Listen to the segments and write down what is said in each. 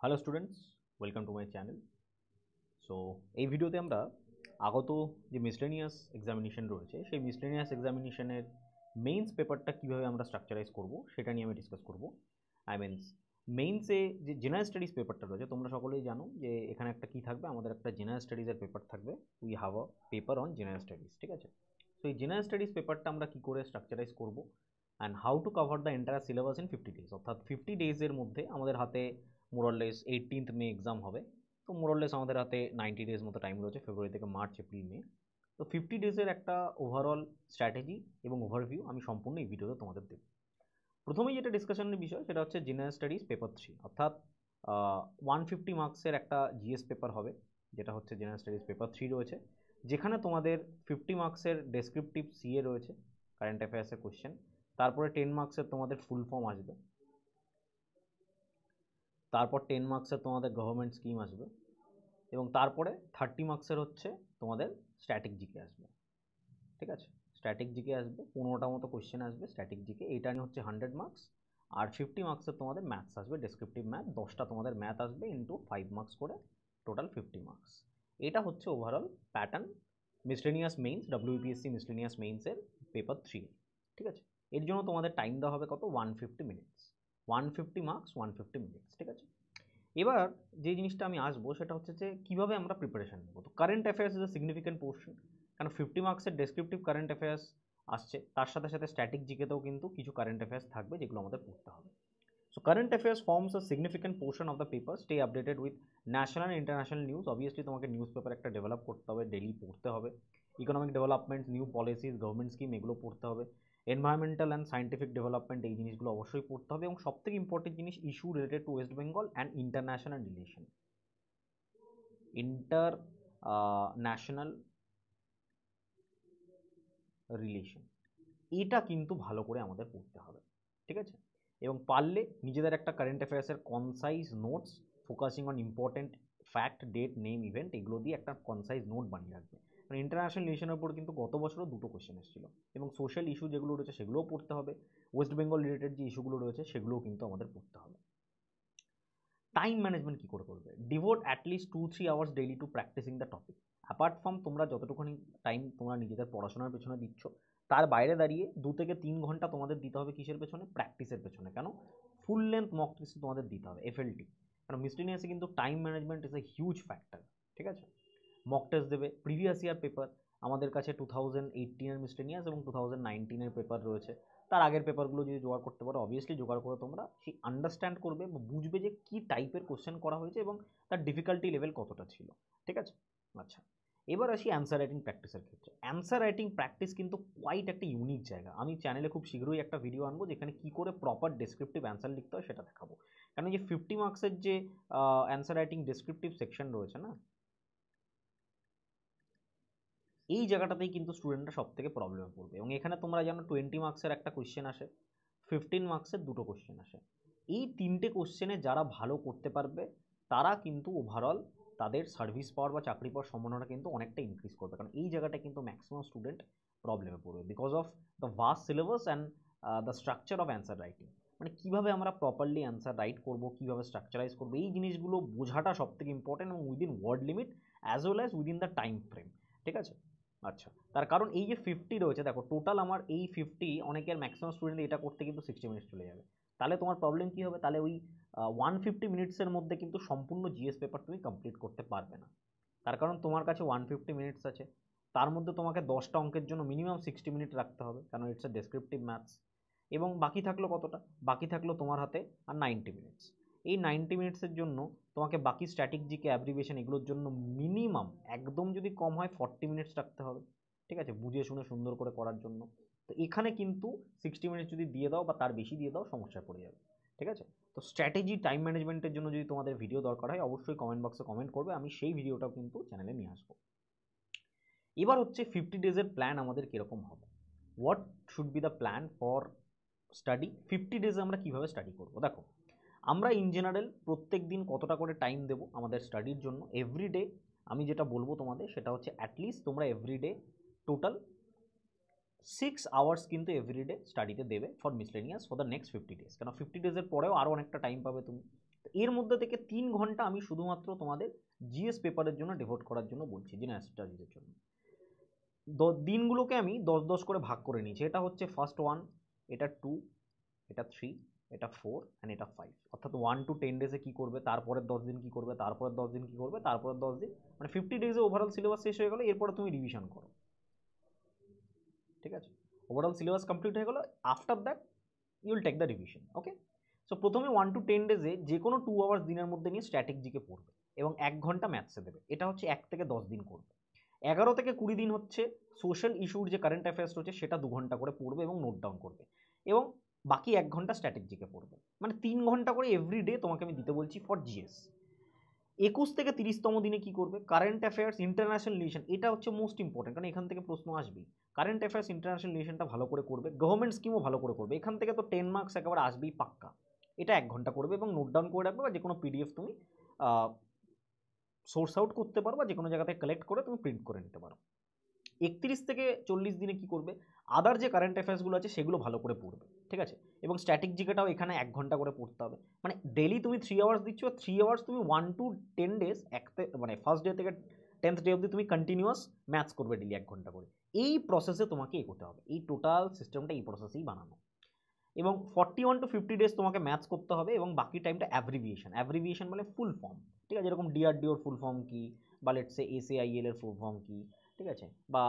Hello students, welcome to my channel. So এই ভিডিওতে আমরা আগত যে মিসলেনিয়াস এক্সামিনেশন রয়েছে সেই মিসলেনিয়াস এক্সামিনেশনের মেইনস পেপারটা কীভাবে আমরা স্ট্রাকচারাইজ করব সেটা নিয়ে আমি ডিসকাস করব। আই মিনস মেইনসে যে জেনারেল স্টাডিজ পেপারটা রয়েছে, তোমরা সকলেই জানো যে এখানে একটা কী থাকবে, আমাদের একটা জেনারেল স্টাডিজের পেপার থাকবে। We have a paper on general studies, ঠিক আছে? তো এই জেনারেল স্টাডিজ পেপারটা আমরা কী করে স্ট্রাকচারাইজ করব and how to cover the entire syllabus in 50 days, অর্থাৎ 50 ডেজের মধ্যে আমাদের হাতে মোরলেস 18th মে এক্সাম হবে। তো মোরলেস আমাদের হাতে 90 ডেজ মতো টাইম রয়েছে, ফেব্রুয়ারি থেকে মার্চ, এপ্রিল, মে। তো 50 ডেজের একটা ওভারঅল স্ট্র্যাটেজি এবং ওভারভিউ আমি সম্পূর্ণ এই ভিডিওতে তোমাদের দেব। প্রথমেই যেটা ডিসকাশনের বিষয় সেটা হচ্ছে জেনারেল স্টাডিজ পেপার 3, অর্থাৎ 150 মার্কসের একটা জিএস পেপার হবে, যেটা হচ্ছে জেনারেল স্টাডিজ পেপার 3 রয়েছে, যেখানে তোমাদের 50 মার্কসের ডেসক্রিপটিভ সিএ রয়েছে, কারেন্ট অ্যাফেয়ার্সের কোশ্চেন। তারপরে 10 মার্কসের তোমাদের ফুল ফর্ম আসবে, তারপর 10 মার্কসের তোমাদের গভর্নমেন্ট স্কিম আসবে, এবং তারপরে 30 মার্কসের হচ্ছে তোমাদের স্ট্যাটিক জিকে আসবে, ঠিক আছে? স্ট্যাটিক জিকে আসবে 15টা মতো কোশ্চেন আসবে স্ট্যাটিক জিকে, এইটা নিয়ে হচ্ছে 100 মার্কস। আর 50 মার্কসের তোমাদের ম্যাথস আসবে, ডেসক্রিপটিভ ম্যাথ 10টা তোমাদের ম্যাথ আসবে ইন্টু 5 মার্কস করে, টোটাল 50 মার্কস। এটা হচ্ছে overall pattern miscellaneous mains, WPSC miscellaneous মেইনসের পেপার 3, ঠিক আছে? এর জন্য তোমাদের টাইম দেওয়া হবে কত? 150 মিনিটস, 150 মার্কস, 150 মিনিটস, ঠিক আছে? এবার যে জিনিসটা আমি আসবো সেটা হচ্ছে যে কীভাবে আমরা প্রিপারেশান নেবো। তো current affairs is a significant portion, কারণ 50 মার্কসের ডেসক্রিপটিভ কারেন্ট অ্যাফেয়ার্স আসছে, তার সাথে সাথে স্ট্যাটিক জিকেতেও কিন্তু কিছু কারেন্ট অ্যাফেয়ার্স থাকবে যেগুলো আমাদের পড়তে হবে। So current affairs forms a significant portion of the paper. Stay updated with national and international news. Obviously তোমাকে নিউজ পেপার একটা ডেভেলপ করতে হবে, ডেলি পড়তে হবে। Economic developments, new policies, government scheme, এগুলো পড়তে হবে। এনভায়রনমেন্টাল অ্যান্ড সায়েন্টিফিক ডেভেলপমেন্ট, এই জিনিসগুলো অবশ্যই পড়তে হবে। এবং সবথেকে ইম্পর্টেন্ট জিনিস, issue related to West Bengal and international relation, national relation, এটা কিন্তু ভালো করে আমাদের পড়তে হবে, ঠিক আছে? এবং পারলে নিজেদের একটা কারেন্ট অ্যাফেয়ার্সের concise notes, focusing on important fact, date, name, event, এগুলো দিয়ে একটা কনসাইজ নোট বানিয়ে রাখবে। কারণ ইন্টারন্যাশনাল রিলেশনের উপর কিন্তু গত বছরও 2টো কোশ্চেন এসেছিল। এবং সোশ্যাল ইস্যু যেগুলো রয়েছে সেগুলোও পড়তে হবে, ওয়েস্ট বেঙ্গল রিলেটেড যে ইস্যুগুলো রয়েছে সেগুলোও কিন্তু আমাদের পড়তে হবে। টাইম ম্যানেজমেন্ট কী করে করবে? Devote at least 2-3 hours daily to practicing the topic. Apart from তোমরা যতটুকুনি টাইম তোমরা নিজেদের পড়াশোনার পেছনে দিচ্ছ, তার বাইরে দাঁড়িয়ে 2 থেকে 3 ঘন্টা তোমাদের দিতে হবে কিসের পেছনে? প্র্যাকটিসের পেছনে। কেন? ফুল লেন্থ মক টেস্ট তোমাদের দিতে হবে, এফএলটি। কারণ মিসলেনিয়াসে কিন্তু time management is a huge factor, ঠিক আছে? মক টেস্ট দেবে, প্রিভিয়াস ইয়ার পেপার আমাদের কাছে 2018-এর মিসলেনিয়াস এবং 2019-এর পেপার রয়েছে। তার আগের পেপারগুলো যদি জোগাড় করতে পারো, অবভিয়াসলি জোগাড় করে তোমরা সেই আন্ডারস্ট্যান্ড করবে বা বুঝবে যে কী টাইপের কোশ্চেন করা হয়েছে এবং তার ডিফিকাল্টি লেভেল কতটা ছিল, ঠিক আছে? আচ্ছা, এবার আসি অ্যান্সার রাইটিং প্র্যাকটিসের ক্ষেত্রে। অ্যান্সার রাইটিং প্র্যাকটিস কিন্তু কোয়াইট একটা ইউনিক জায়গা। আমি চ্যানেলে খুব শীঘ্রই একটা ভিডিও আনবো যেখানে কী করে প্রপার ডেসক্রিপটিভ অ্যান্সার লিখতে হয় সেটা দেখাবো। কারণ যে 50 মার্কসের যে অ্যান্সার রাইটিং ডেসক্রিপটিভ সেকশন রয়েছে না, এই জায়গাটাতেই কিন্তু স্টুডেন্টরা সব থেকে প্রবলেমে পড়বে। এবং এখানে তোমরা জানো 20 মার্কসের একটা কোশ্চেন আসে, 15 মার্কসের 2টো কোশ্চেন আসে। এই 3টে কোশ্চেনে যারা ভালো করতে পারবে তারা কিন্তু ওভারঅল তাদের সার্ভিস পাওয়ার বা চাকরি পাওয়ার সম্ভাবনাটা কিন্তু অনেকটা ইনক্রিজ করবে। কারণ এই জায়গাটা কিন্তু ম্যাক্সিমাম স্টুডেন্ট প্রবলেমে পড়বে because of the vast syllabus and the structure of answer writing. মানে কীভাবে আমরা প্রপারলি অ্যান্সার রাইট করবো, কীভাবে স্ট্রাকচারাইজ করবো, এই জিনিসগুলো বোঝাটা সব থেকে ইম্পর্টেন্ট, এবং within word limit as well as within the time frame, ঠিক আছে? আচ্ছা, তার কারণ এই যে 50 রয়েছে, দেখো টোটাল আমার এই 50, অনেকের ম্যাক্সিমাম স্টুডেন্ট এটা করতে কিন্তু 60 মিনিটস চলে যাবে। তাহলে তোমার প্রবলেম কী হবে? তাহলে ওই 150 মিনিটসের মধ্যে কিন্তু সম্পূর্ণ জিএস পেপার তুমি কমপ্লিট করতে পারবে না। তার কারণ তোমার কাছে 150 মিনিটস আছে, তার মধ্যে তোমাকে 10টা অঙ্কের জন্য মিনিমাম 60 মিনিট রাখতে হবে, কারণ ইটস এ ডেসক্রিপটিভ ম্যাথস। এবং বাকি থাকলো কতটা? বাকি থাকলো তোমার হাতে আর 90 মিনিটস। এই 90 মিনিটসের জন্য তোমাকে বাকি স্ট্যাটিক জিকে, অ্যাব্রিভিয়েশন, এগুলোর জন্য মিনিমাম, একদম যদি কম হয় 40 মিনিটস রাখতে হবে, ঠিক আছে? বুঝে শুনে সুন্দর করে করার জন্য। তো এখানে কিন্তু 60 মিনিট যদি দিয়ে দাও বা তার বেশি দিয়ে দাও, সমস্যায় পড়ে যাবে, ঠিক আছে? তো স্ট্র্যাটেজি, টাইম ম্যানেজমেন্টের জন্য যদি তোমাদের ভিডিও দরকার হয় অবশ্যই কমেন্ট বক্সে কমেন্ট করবে, আমি সেই ভিডিওটাও কিন্তু চ্যানেলে নিয়ে আসবো। এবার হচ্ছে 50 ডেজের প্ল্যান আমাদের কীরকম হবে, what should be the plan for study. 50 ডেজে আমরা কীভাবে স্টাডি করবো? দেখো, আমরা ইন জেনারেল প্রত্যেক দিন কতটা করে টাইম দেবো আমাদের স্টাডির জন্য, এভরিডে আমি যেটা বলবো তোমাদের সেটা হচ্ছে অ্যাটলিস্ট তোমরা এভরিডে টোটাল 6 আওয়ার্স কিন্তু এভরিডে স্টাডিতে দেবে for miscellaneous for the next 50 days. কেন 50 ডেজের পরেও আরও অনেকটা টাইম পাবে তুমি, এর মধ্যে থেকে 3 ঘন্টা আমি শুধুমাত্র তোমাদের জিএস পেপারের জন্য ডিভোট করার জন্য বলছি, জেনারেল স্টাডিজের জন্য। দিনগুলোকে আমি 10-10 করে ভাগ করে নিয়েছি। এটা হচ্ছে ফার্স্ট 1, এটা 2, এটা 3, এটা 4 অ্যান্ড এটা 5। অর্থাৎ 1 to 10 ডেজে কী করবে, তারপরের 10 দিন কী করবে, তারপরের 10 দিন কী করবে, তারপরের 10 দিন, মানে 50 ডেজে ওভারঅল সিলেবাস শেষ হয়ে গেলো। এরপরে তুমি রিভিশন করো, ঠিক আছে? ওভারঅল সিলেবাস কমপ্লিট হয়ে গেলো। After that you will take the revision. Okay, so প্রথমে 1 to 10 ডেজে যে কোনো 2 আওয়ার্স দিনের মধ্যে নিয়ে স্ট্যাটিক জিকে পড়বে এবং 1 ঘন্টা ম্যাথসে দেবে। এটা হচ্ছে 1 থেকে 10 দিন করবে। 11 থেকে 20 দিন হচ্ছে সোশ্যাল ইস্যুর যে কারেন্ট অ্যাফেয়ার্স রয়েছে সেটা 2 ঘন্টা করে পড়বে এবং নোট ডাউন করবে, এবং বাকি 1 ঘন্টা স্ট্যাটিক জিকে পড়বে। মানে 3 ঘন্টা করে এভরিডে তোমাকে আমি দিতে বলছি ফর জিএস। 21 থেকে 30তম দিনে কি করবে, কারেন্ট অ্যাফেয়ার্স, ইন্টারন্যাশনাল রিলেশন, এটা হচ্ছে মোস্ট ইম্পর্টেন্ট, কারণ এখান থেকে প্রশ্ন আসবেই। কারেন্ট অ্যাফেয়ার্স, ইন্টারন্যাশনাল রিলেশনটা ভালো করে করবে, গভর্নমেন্ট স্কিমও ভালো করে করবে। এখান থেকে তো 10 মার্কস একেবারে আসবেই পাক্কা। এটা 1 ঘন্টা করবে এবং নোট ডাউন করে রাখবে, বা যে কোনো পিডিএফ তুমি সোর্স আউট করতে পারো, বা যে কোনো জায়গাতে কালেক্ট করে তুমি প্রিন্ট করে নিতে পারো। 31 থেকে 40 দিনে কি করবে, আদার যে কারেন্ট অ্যাফেয়ার্সগুলো আছে সেগুলো ভালো করে পড়বে, ঠিক আছে? এবং স্ট্যাটিক জিকেটাও এখানে 1 ঘন্টা করে পড়তে হবে। মানে ডেলি তুমি 3 আওয়ার্স দিচ্ছ, 3 আওয়ার্স তুমি 1 to 10 ডেজ, মানে ফার্স্ট ডে থেকে 10th ডে অবধি তুমি কন্টিনিউয়াস ম্যাথস করবে ডেলি 1 ঘন্টা করে। এই প্রসেসে তোমাকে এগোতে হবে, এই টোটাল সিস্টেমটা এই প্রসেসেই বানানো। এবং 41 to 50 ডেজ তোমাকে ম্যাথস করতে হবে, এবং বাকি টাইমটা অ্যাব্রিভিয়েশন মানে ফুল ফর্ম, ঠিক আছে? যেরকম ডিআরডিওর ফুল ফর্ম কি, বা লেটস সে এসএআইএল এর ফুল ফর্ম কি, ঠিক আছে? বা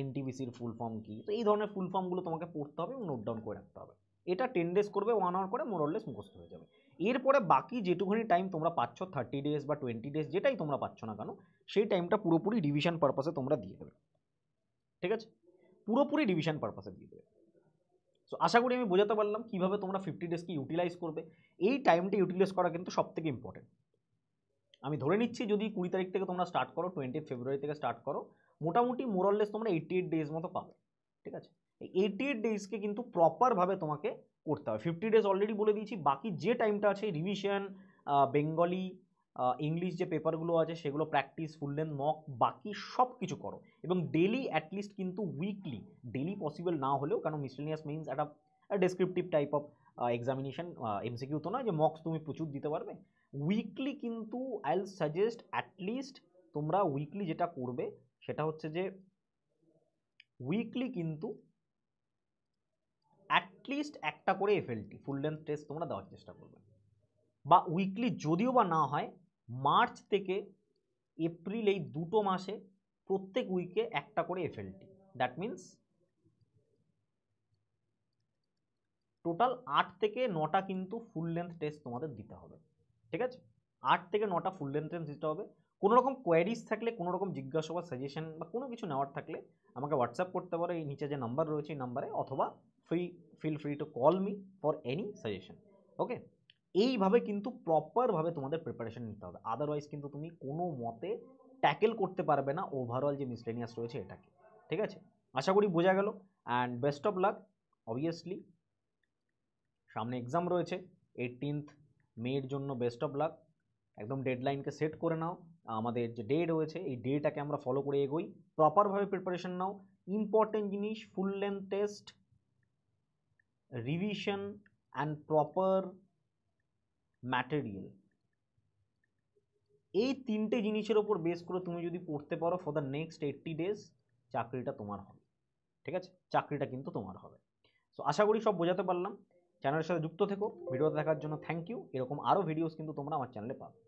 এনটিবিসির ফুল ফর্ম কি। তো এই ধরনের ফুল ফর্মগুলো তোমাকে পড়তে হবে এবং নোট ডাউন করে রাখতে হবে। এটা 10 ডেজ করবে, 1 আওয়ার করে, মোরলেস মুখস্থ হয়ে যাবে। এরপরে বাকি যেটুকুনি টাইম তোমরা পাচ্ছ, 30 ডেজ বা 20 ডেজ, যেটাই তোমরা পাচ্ছ না কেন, সেই টাইমটা পুরোপুরি রিভিশন পারপাসে তোমরা দিয়ে দেবে, ঠিক আছে? পুরোপুরি রিভিশন পারপাসে দিয়ে দেবে। সো আশা করি আমি বোঝাতে পারলাম কীভাবে তোমরা 50 ডেজকে ইউটিলাইজ করবে। এই টাইমটা ইউটিলাইজ করা কিন্তু সবথেকে ইম্পর্টেন্ট। আমি ধরে নিচ্ছি যদি 20 তারিখ থেকে তোমরা স্টার্ট করো, 20 ফেব্রুয়ারি থেকে স্টার্ট করো, মোটামুটি মোরলেস তোমরা 88 ডেজ মতো পাবে, ঠিক আছে? এই 88 ডেজকে কিন্তু প্রপারভাবে তোমাকে করতে হবে। 50 ডেজ অলরেডি বলে দিয়েছি, বাকি যে টাইমটা আছে রিভিশন, বেঙ্গলি, ইংলিশ যে পেপারগুলো আছে সেগুলো প্র্যাকটিস, ফুল লেন্থ মক, বাকি সব কিছু করো। এবং ডেলি অ্যাটলিস্ট কিন্তু উইকলি, ডেলি পসিবল না হলেও, কারণ মিসলেনিয়াস মিনস একটা descriptive type of examination, MCQ তো নয় যে মক্স তুমি প্রচুর দিতে পারবে। উইকলি কিন্তু আই উইল সাজেস্ট অ্যাটলিস্ট তোমরা উইকলি যেটা করবে সেটা হচ্ছে যে উইকলি কিন্তু অ্যাটলিস্ট একটা করে এফএলটি, ফুল লেন্থ টেস্ট তোমরা দেওয়ার চেষ্টা করবে। বা উইকলি যদিও বা না হয়, মার্চ থেকে এপ্রিল এই 2 মাসে প্রত্যেক উইকে একটা করে এফএলটি, দ্যাট মিন্স টোটাল 8 থেকে 9টা কিন্তু ফুল লেন্থ টেস্ট তোমাদের দিতে হবে, ঠিক আছে? 8 থেকে 9টা ফুল লেন্থ টেস্ট দিতে হবে। কোনো রকম কোয়ারিজ থাকলে, কোনো রকম জিজ্ঞাসা বা সাজেশন বা কোনো কিছু নেওয়ার থাকলে আমাকে হোয়াটসঅ্যাপ করতে পারো এই নিচে যে নাম্বার রয়েছে এই নাম্বারে, অথবা feel free to call me for any suggestion. Okay, এইভাবে কিন্তু প্রপারভাবে তোমাদের প্রিপারেশন নিতে হবে, আদারওয়াইজ কিন্তু তুমি কোনো মতে ট্যাকেল করতে পারবে না ওভারঅল যে মিসলেনিয়াস রয়েছে এটাকে, ঠিক আছে? আশা করি বোঝা গেল, and best of luck. Obviously সামনে এক্সাম রয়েছে 18th মের জন্য, বেস্ট অফ লাক। একদম ডেডলাইনকে সেট করে নাও, আমাদের যে ডে রয়েছে এই ডেটাকে আমরা ফলো করে এগোই, প্রপারভাবে প্রিপারেশন নাও। ইম্পর্টেন্ট জিনিস full length test, revision and proper material, এই 3টে জিনিসের ওপর বেস করে তুমি যদি পড়তে পারো ফর দ্য নেক্সট 80 ডেজ, চাকরিটা তোমার হবে, ঠিক আছে? চাকরিটা কিন্তু তোমার হবে। সো আশা করি সব বোঝাতে পারলাম। চ্যানেলের সাথে যুক্ত থেকো, ভিডিওতে দেখার জন্য থ্যাংক ইউ। এরকম আরও ভিডিওস কিন্তু তোমরা আমার চ্যানেলে পাবে।